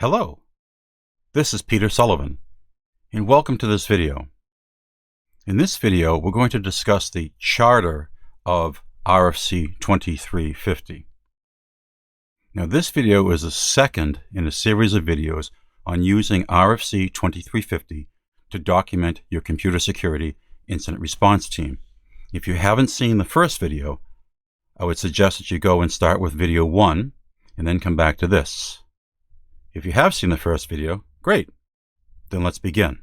Hello, this is Peter Sullivan, and welcome to this video. In this video, we're going to discuss the charter of RFC2350. Now, this video is the second in a series of videos on using RFC2350 to document your computer security incident response team. If you haven't seen the first video, I would suggest that you go and start with video 1 and then come back to this. If you have seen the first video, great. Then let's begin.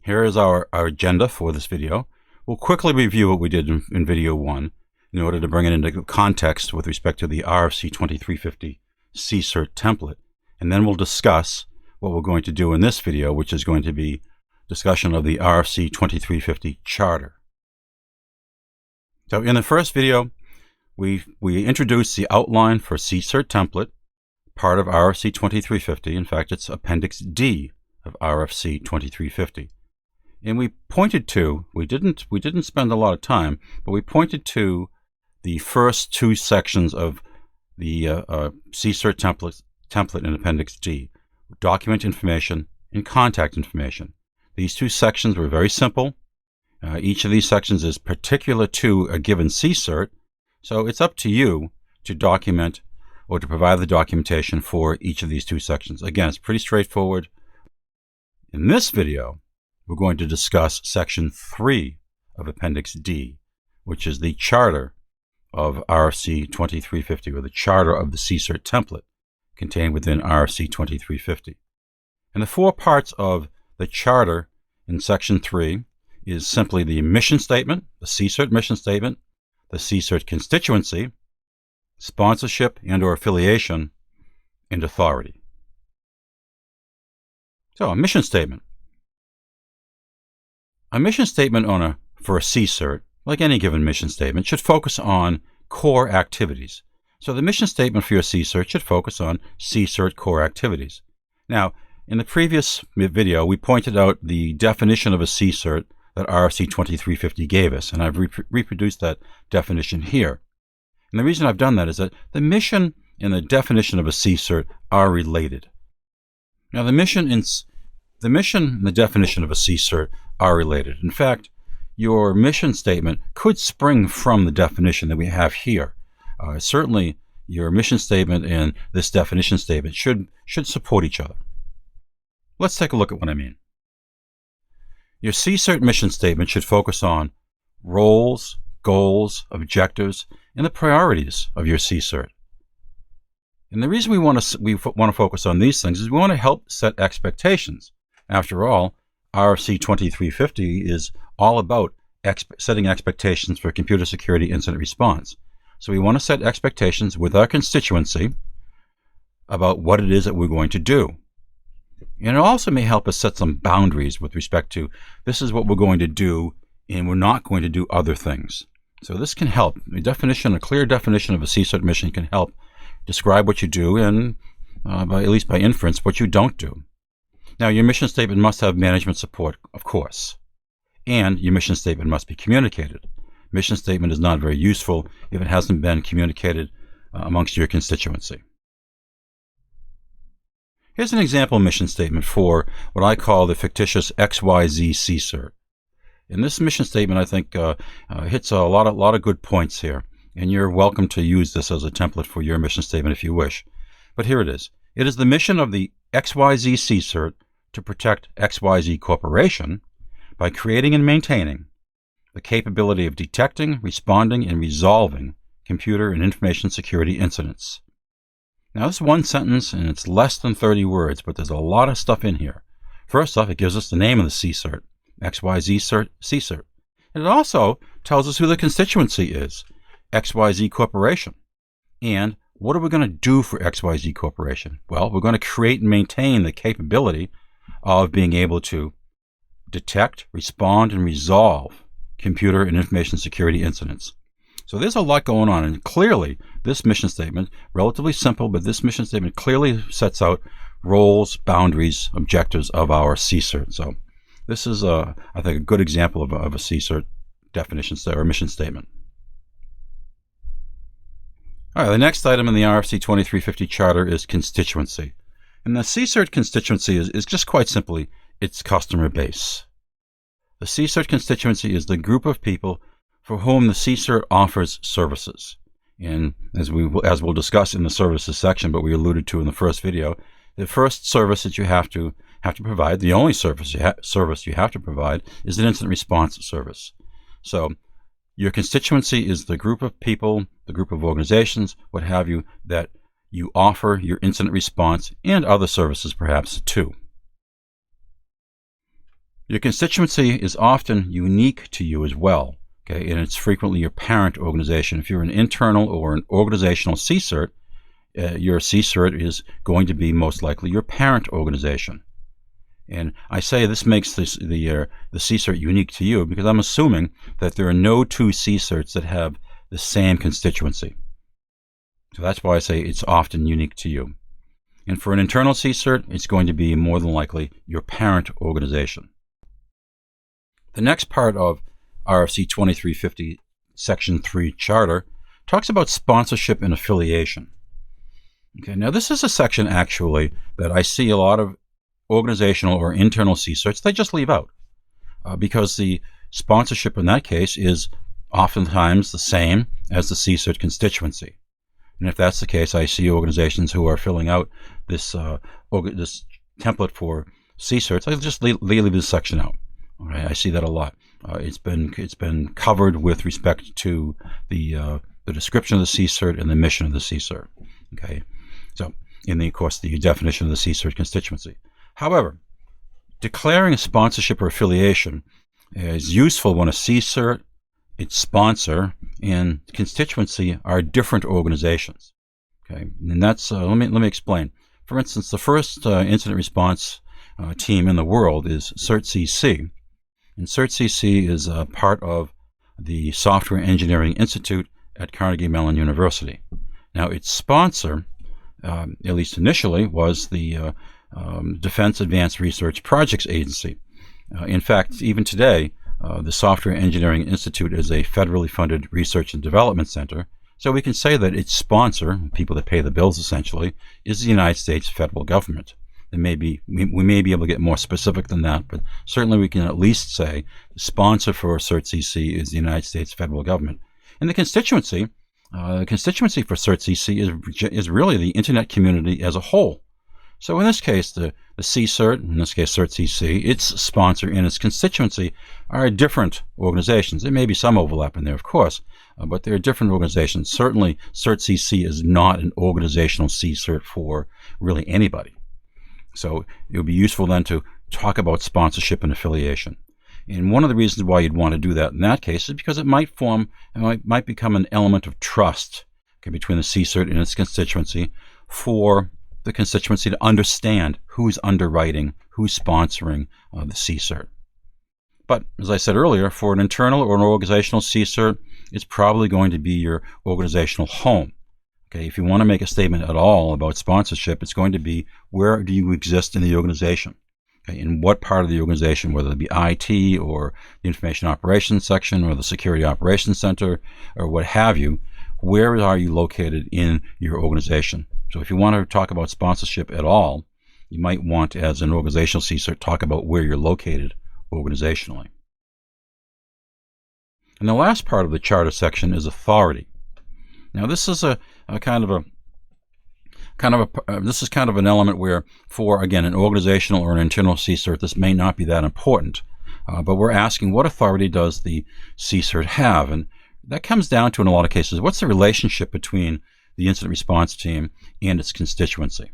Here is our agenda for this video. We'll quickly review what we did in video 1 in order to bring it into context with respect to the RFC2350 CSIRT template. And then we'll discuss what we're going to do in this video, which is going to be discussion of the RFC2350 Charter. So in the first video, we introduced the outline for CSIRT template, part of RFC2350. In fact, it's Appendix D of RFC2350. And we pointed to, we didn't spend a lot of time, but we pointed to the first two sections of the CSIRT template in Appendix D, document information and contact information. These two sections were very simple. Each of these sections is particular to a given CSIRT, so it's up to you to document or to provide the documentation for each of these two sections. Again, it's pretty straightforward. In this video, we're going to discuss Section 3 of Appendix D, which is the charter of RFC2350, or the charter of the CSIRT template contained within RFC2350. And the four parts of the charter in Section 3 is simply the mission statement, the CSIRT mission statement, the CSIRT constituency, sponsorship and or affiliation, and authority. So a mission statement. A mission statement for a CSIRT, like any given mission statement, should focus on core activities. So the mission statement for your CSIRT should focus on CSIRT core activities. Now, in the previous video, we pointed out the definition of a CSIRT that RFC2350 gave us, and I've reproduced that definition here. And the reason I've done that is that the mission and the definition of a CSIRT are related. Now, the mission and the definition of a CSIRT are related. In fact, your mission statement could spring from the definition that we have here. Certainly, your mission statement and this definition statement should support each other. Let's take a look at what I mean. Your CSIRT mission statement should focus on roles, goals, objectives, and the priorities of your CSIRT. And the reason we want to focus on these things is we want to help set expectations. After all, RFC2350 is all about setting expectations for computer security incident response. So we want to set expectations with our constituency about what it is that we're going to do. And it also may help us set some boundaries with respect to this is what we're going to do and we're not going to do other things. So this can help. A clear definition of a CSIRT mission can help describe what you do and, at least by inference, what you don't do. Now, your mission statement must have management support, of course, and your mission statement must be communicated. Mission statement is not very useful if it hasn't been communicated amongst your constituency. Here's an example mission statement for what I call the fictitious XYZ CSIRT. And this mission statement, I think, hits a lot of good points here. And you're welcome to use this as a template for your mission statement if you wish. But here it is. It is the mission of the XYZ CSIRT to protect XYZ Corporation by creating and maintaining the capability of detecting, responding, and resolving computer and information security incidents. Now, this is one sentence, and it's less than 30 words, but there's a lot of stuff in here. First off, it gives us the name of the CSIRT, XYZ CSIRT. And it also tells us who the constituency is, XYZ Corporation. And what are we going to do for XYZ Corporation? Well, we're going to create and maintain the capability of being able to detect, respond, and resolve computer and information security incidents. So there's a lot going on, and clearly this mission statement, relatively simple, but this mission statement clearly sets out roles, boundaries, objectives of our CSIRT. So this is, I think, a good example of a CSIRT definition or mission statement. All right, the next item in the RFC2350 Charter is constituency. And the CSIRT constituency is just quite simply its customer base. The CSIRT constituency is the group of people for whom the CSIRT offers services. And as we'll discuss in the services section, but we alluded to in the first video, the first service that you have to provide, the only service you have to provide, is an incident response service. So your constituency is the group of people, the group of organizations, what have you, that you offer your incident response and other services perhaps too. Your constituency is often unique to you as well, okay, and it's frequently your parent organization. If you're an internal or an organizational CSIRT, your CSIRT is going to be most likely your parent organization. And I say this makes the CSIRT unique to you because I'm assuming that there are no two CSIRTs that have the same constituency. So that's why I say it's often unique to you. And for an internal CSIRT, it's going to be more than likely your parent organization. The next part of RFC 2350 Section 3 Charter talks about sponsorship and affiliation. Okay, now this is a section actually that I see a lot of organizational or internal CSIRTs, they just leave out because the sponsorship in that case is oftentimes the same as the CSIRT constituency. And if that's the case, I see organizations who are filling out this template for CSIRTs, I just leave this section out. Okay, I see that a lot. It's been covered with respect to the description of the CSIRT and the mission of the CSIRT. Okay, so of course the definition of the CSIRT constituency. However, declaring a sponsorship or affiliation is useful when a CSIRT, its sponsor, and constituency are different organizations. Okay, and that's let me explain. For instance, the first incident response team in the world is CERT-CC, and CERT-CC is part of the Software Engineering Institute at Carnegie Mellon University. Now, its sponsor, at least initially, was the Defense Advanced Research Projects Agency. In fact, even today, the Software Engineering Institute is a federally funded research and development center, so we can say that its sponsor, people that pay the bills essentially, is the United States federal government. We may be able to get more specific than that, but certainly we can at least say the sponsor for CERT-CC is the United States federal government. And the constituency for CERT-CC is really the internet community as a whole. So in this case, the CSIRT, in this case CERT-CC, its sponsor and its constituency are different organizations. There may be some overlap in there, of course, but they're different organizations. Certainly, CERT-CC is not an organizational CSIRT for really anybody. So it would be useful then to talk about sponsorship and affiliation. And one of the reasons why you'd want to do that in that case is because it might become an element of trust, okay, between the CSIRT and its constituency for the constituency to understand who's underwriting, who's sponsoring the CSIRT. But as I said earlier, for an internal or an organizational CSIRT, it's probably going to be your organizational home. Okay, if you want to make a statement at all about sponsorship, it's going to be where do you exist in the organization? Okay, in what part of the organization, whether it be IT or the Information Operations Section or the Security Operations Center or what have you, where are you located in your organization? So if you want to talk about sponsorship at all, you might want, as an organizational CSIRT, talk about where you're located organizationally. And the last part of the charter section is authority. Now, this is a kind of an element where, for again, an organizational or an internal CSIRT, this may not be that important, but we're asking what authority does the CSIRT have, and that comes down to, in a lot of cases, what's the relationship between the incident response team and its constituency.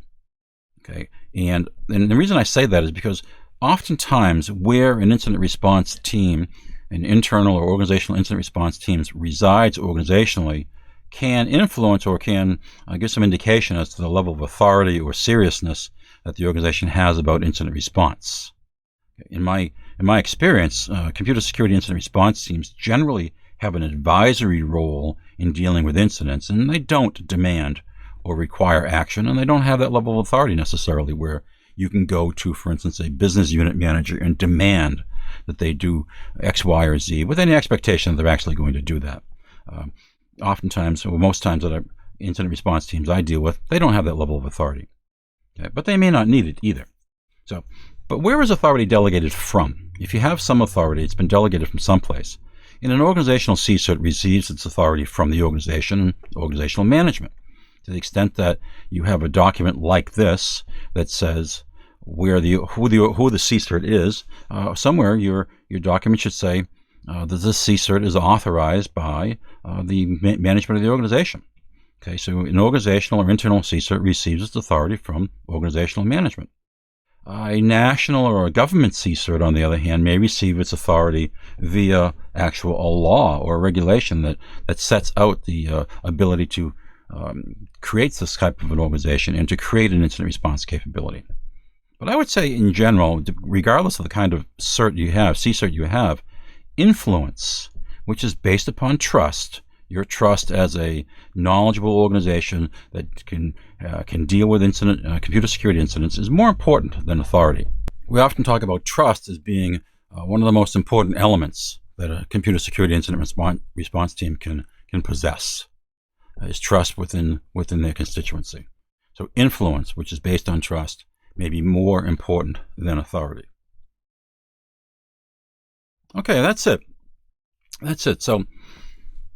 Okay, and the reason I say that is because oftentimes where an incident response team, an internal or organizational incident response teams resides organizationally, can influence or can give some indication as to the level of authority or seriousness that the organization has about incident response. In my experience, computer security incident response teams generally have an advisory role in dealing with incidents, and they don't demand or require action, and they don't have that level of authority necessarily where you can go to, for instance, a business unit manager and demand that they do X, Y, or Z with any expectation that they're actually going to do that. Oftentimes, or most times that incident response teams I deal with, they don't have that level of authority. Okay? But they may not need it either. But where is authority delegated from? If you have some authority, it's been delegated from someplace. And an organizational CSIRT receives its authority from the organization and organizational management. To the extent that you have a document like this that says who the CSIRT is, somewhere your document should say that this CSIRT is authorized by the management of the organization. Okay, so an organizational or internal CSIRT receives its authority from organizational management. A national or a government CSIRT, on the other hand, may receive its authority via a law or regulation that sets out the ability to create this type of an organization and to create an incident response capability. But I would say in general, regardless of the kind of CSIRT you have, influence, which is based upon trust, your trust as a knowledgeable organization that can deal with computer security incidents, is more important than authority. We often talk about trust as being one of the most important elements that a computer security incident response team can possess, is trust within their constituency. So influence, which is based on trust, may be more important than authority. Okay, that's it. So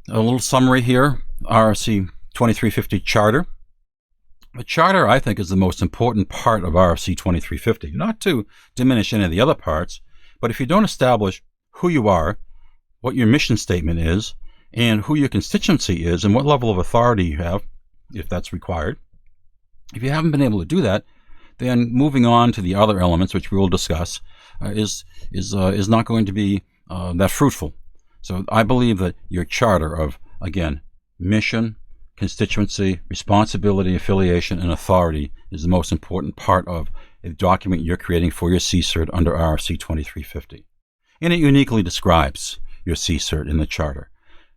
a little summary here, RFC2350 Charter. The Charter, I think, is the most important part of RFC2350, not to diminish any of the other parts, but if you don't establish who you are, what your mission statement is, and who your constituency is, and what level of authority you have, if that's required, if you haven't been able to do that, then moving on to the other elements, which we will discuss, is not going to be that fruitful. So I believe that your charter of, again, mission, constituency, responsibility, affiliation, and authority is the most important part of a document you're creating for your CSIRT under RFC 2350. And it uniquely describes your CSIRT in the charter.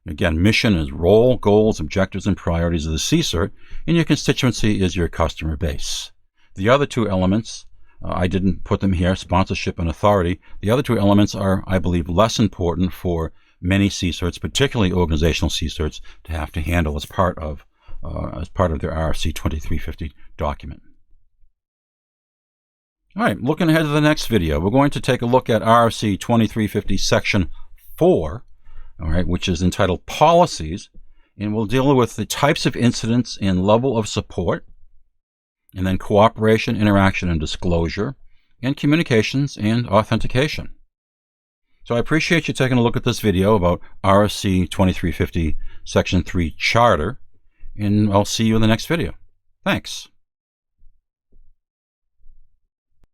Again, mission is role, goals, objectives, and priorities of the CSIRT, and your constituency is your customer base. The other two elements, I didn't put them here, sponsorship and authority. The other two elements are, I believe, less important for many CSIRTs, particularly organizational CSIRTs, to have to handle as part of their RFC 2350 document. All right, looking ahead to the next video, we're going to take a look at RFC 2350 Section 4, all right, which is entitled Policies, and we'll deal with the types of incidents and level of support, and then cooperation, interaction, and disclosure, and communications and authentication. So I appreciate you taking a look at this video about RFC 2350 Section 3 Charter, and I'll see you in the next video. Thanks.